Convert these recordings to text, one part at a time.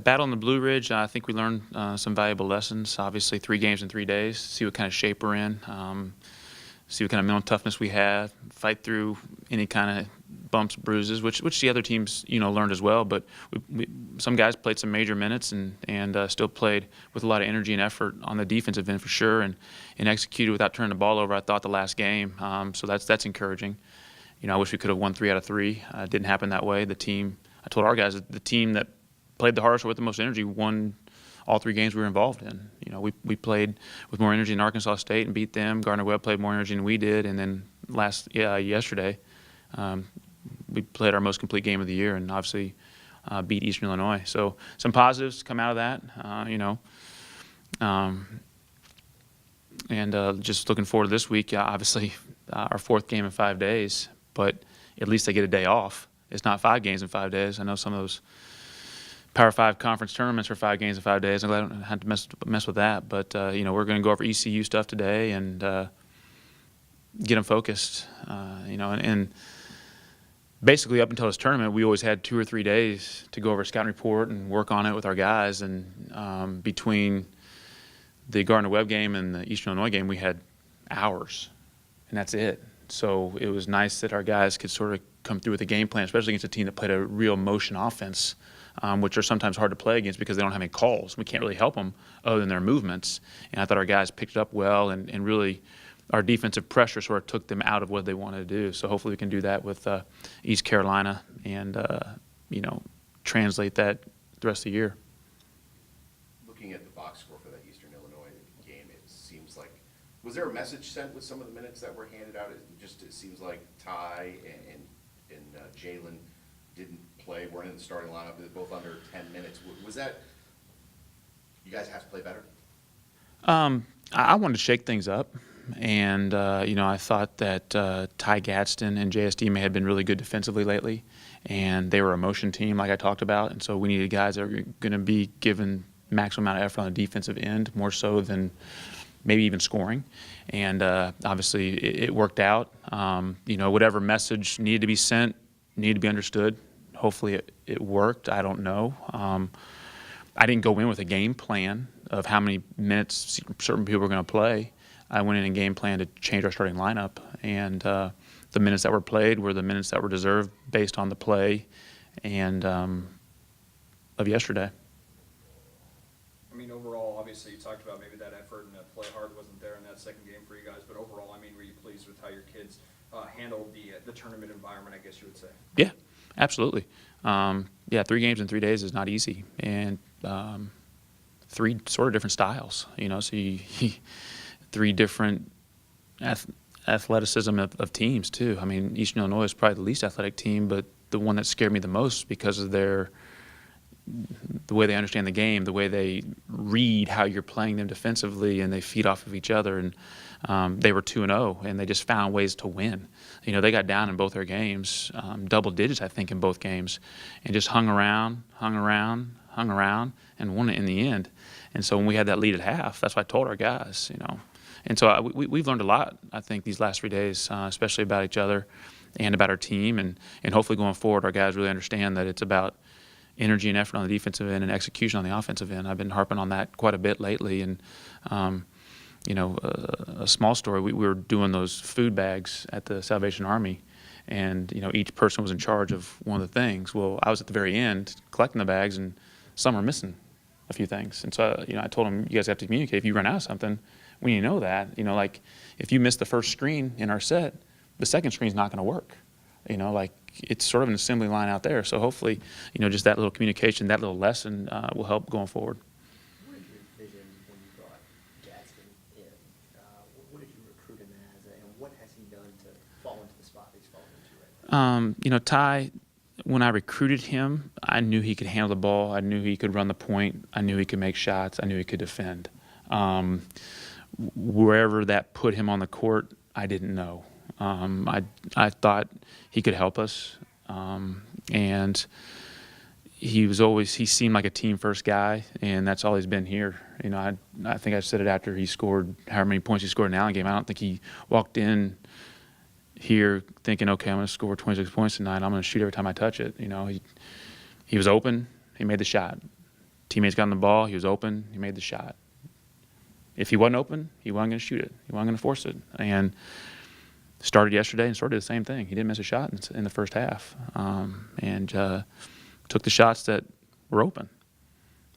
battle in the Blue Ridge, I think we learned some valuable lessons. Obviously, 3 games in 3 days, see what kind of shape we're in, see what kind of mental toughness we have, fight through any kind of bumps, bruises, which the other teams, learned as well. But some guys played some major minutes and still played with a lot of energy and effort on the defensive end for sure, and executed without turning the ball over, I thought, the last game. So that's encouraging. I wish we could have won 3 out of 3. It didn't happen that way. I told our guys, the team that played the hardest with the most energy won all 3 games we were involved in. We played with more energy than Arkansas State and beat them. Gardner-Webb played more energy than we did, and then yesterday, we played our most complete game of the year and obviously beat Eastern Illinois. So some positives come out of that, and just looking forward to this week. Obviously, our 4th game in 5 days, but at least I get a day off. It's not 5 games in 5 days. I know some of those Power 5 conference tournaments are 5 games in 5 days. I'm glad I don't have to mess with that. But we're going to go over ECU stuff today and get them focused. And basically up until this tournament, we always had 2 or 3 days to go over a scouting report and work on it with our guys. And between the Gardner-Webb game and the Eastern Illinois game, we had hours, and that's it. So it was nice that our guys could sort of come through with a game plan, especially against a team that played a real motion offense, which are sometimes hard to play against because they don't have any calls. We can't really help them other than their movements. And I thought our guys picked it up well, and really our defensive pressure sort of took them out of what they wanted to do. So hopefully we can do that with East Carolina and, translate that the rest of the year. Looking at the box score for that Eastern Illinois game, it seems like, was there a message sent with some of the minutes that were handed out? It seems like Ty and Jalen didn't play, weren't in the starting lineup, they're both under 10 minutes. Was that, you guys have to play better? I wanted to shake things up, and I thought that Ty Gadsden and JSD may have been really good defensively lately, and they were a motion team like I talked about, and so we needed guys that are going to be given maximum amount of effort on the defensive end, more so than maybe even scoring. And obviously it worked out. Whatever message needed to be sent needed to be understood. Hopefully it worked. I don't know. I didn't go in with a game plan of how many minutes certain people were going to play. I went in a game plan to change our starting lineup, and the minutes that were played were the minutes that were deserved based on the play and of yesterday. I mean, overall, obviously, you talked about maybe that effort and that play hard wasn't there in that second game for you guys, but overall, I mean, were you pleased with how your kids handled the tournament environment, I guess you would say? Yeah, absolutely. 3 games in 3 days is not easy, and 3 sort of different styles, so you 3 different athleticism of teams, too. I mean, Eastern Illinois is probably the least athletic team, but the one that scared me the most because of the way they understand the game, the way they read how you're playing them defensively, and they feed off of each other. And they were 2-0, and they just found ways to win. They got down in both their games, double digits, I think, in both games, and just hung around, and won it in the end. And so when we had that lead at half, that's what I told our guys, And so we've learned a lot, I think, these last 3 days, especially about each other and about our team. And hopefully going forward, our guys really understand that it's about energy and effort on the defensive end and execution on the offensive end. I've been harping on that quite a bit lately. And, a small story, we were doing those food bags at the Salvation Army, and, each person was in charge of one of the things. Well, I was at the very end collecting the bags, and some are missing a few things. And so, I told them, you guys have to communicate. If you run out of something, we need to know that. Like if you miss the first screen in our set, the second screen's not going to work. It's sort of an assembly line out there. So hopefully, just that little communication, that little lesson will help going forward. What did you envision when you brought Gadsden in? What did you recruit him as, and what has he done to fall into the spot that he's fallen into right now? Ty, when I recruited him, I knew he could handle the ball. I knew he could run the point. I knew he could make shots. I knew he could defend. Wherever that put him on the court, I didn't know. I thought he could help us, and he seemed like a team first guy, and that's all he's been here. I think I said it after he scored however many points he scored in the Allen game. I don't think he walked in here thinking, okay, I'm going to score 26 points tonight. I'm going to shoot every time I touch it. He was open. He made the shot. Teammates got on the ball. He was open. He made the shot. If he wasn't open, he wasn't going to shoot it. He wasn't going to force it. And started yesterday and sort of did the same thing. He didn't miss a shot in the first half, and took the shots that were open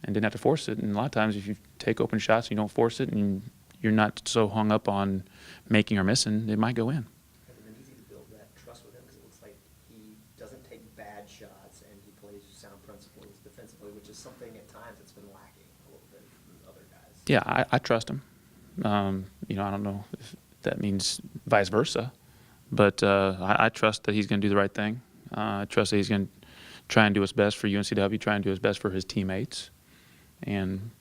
and didn't have to force it. And a lot of times if you take open shots and you don't force it and you're not so hung up on making or missing, it might go in. Has it been easy to build that trust with him? Because it looks like he doesn't take bad shots and he plays sound principles defensively, which is something at times that's been lacking a little bit from other guys. Yeah, I trust him. I don't know if that means vice versa, but I trust that he's going to do the right thing. I trust that he's going to try and do what's best for UNCW, try and do what's best for his teammates, and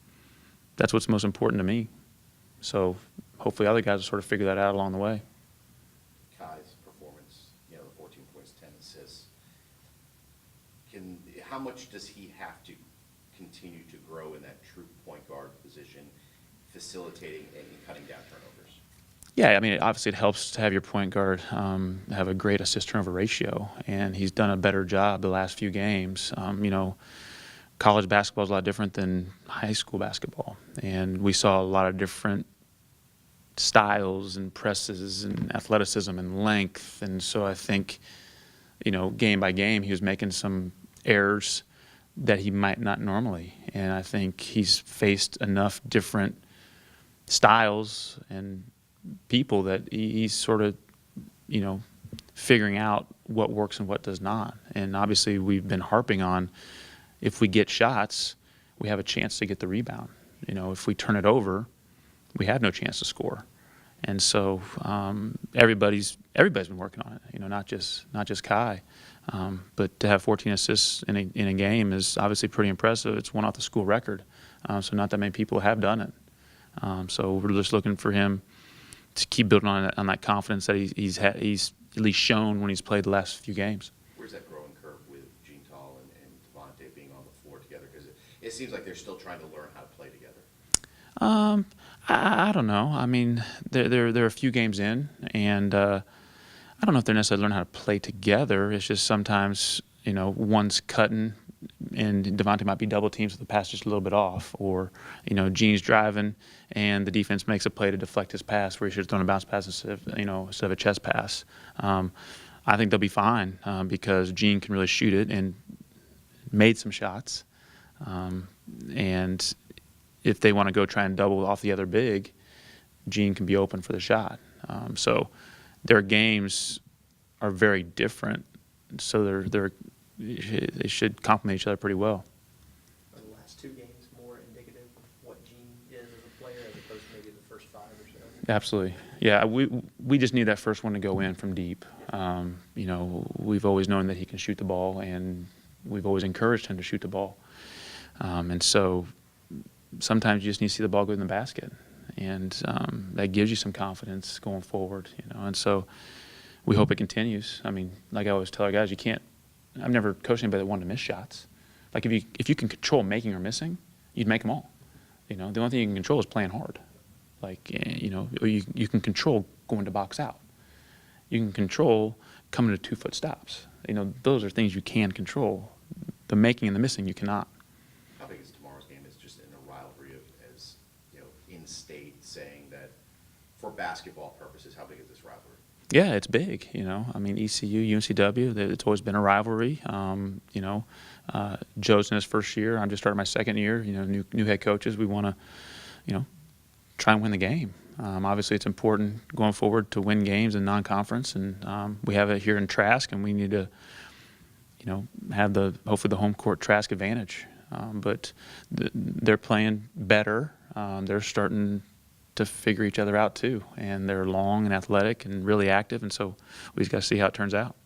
that's what's most important to me. So hopefully other guys will sort of figure that out along the way. Kai's performance, the 14 points, 10 assists. How much does he have to continue to grow in that true point guard position, facilitating and cutting down turnovers? Yeah, I mean, obviously it helps to have your point guard have a great assist-turnover ratio, and he's done a better job the last few games. College basketball is a lot different than high school basketball, and we saw a lot of different styles and presses and athleticism and length, and so I think, game by game, he was making some errors that he might not normally, and I think he's faced enough different styles and people that he's sort of, figuring out what works and what does not. And obviously we've been harping on, if we get shots, we have a chance to get the rebound. If we turn it over, we have no chance to score. And so everybody's been working on it, not just Kai. But to have 14 assists in a game is obviously pretty impressive. It's one off the school record, so not that many people have done it. So we're just looking for him to keep building on that confidence that he's at least shown when he's played the last few games. Where's that growing curve with Gene Tall and Devontae being on the floor together? Because it seems like they're still trying to learn how to play together. I don't know. I mean, they're a few games in, and I don't know if they're necessarily learning how to play together. It's just sometimes, one's cutting, and Devontae might be double teamed, so the pass just a little bit off, or Gene's driving, and the defense makes a play to deflect his pass where he should have thrown a bounce pass instead of a chest pass. I think they'll be fine because Gene can really shoot it and made some shots, and if they want to go try and double off the other big, Gene can be open for the shot. So their games are very different. So they should complement each other pretty well. Are the last two games more indicative of what Gene is as a player as opposed to maybe the first 5 or so? Absolutely. Yeah, we just need that first one to go in from deep. We've always known that he can shoot the ball, and we've always encouraged him to shoot the ball. And so sometimes you just need to see the ball go in the basket, and that gives you some confidence going forward. And so we hope it continues. I mean, like I always tell our guys, I've never coached anybody that wanted to miss shots. Like if you can control making or missing, you'd make them all. The only thing you can control is playing hard. Like or you can control going to box out. You can control coming to 2-foot stops. Those are things you can control. The making and the missing you cannot. How big is tomorrow's game? Is just in a rivalry as in state, saying that for basketball purposes, how big is this rivalry? Yeah, it's big. I mean, ECU, UNCW, it's always been a rivalry. Joe's in his first year. I'm just starting my second year. New head coaches. We want to, try and win the game. Obviously, it's important going forward to win games in non-conference, and we have it here in Trask, and we need to, have hopefully the home court Trask advantage. But they're playing better. They're starting to figure each other out too, and they're long and athletic and really active, and so we just got to see how it turns out.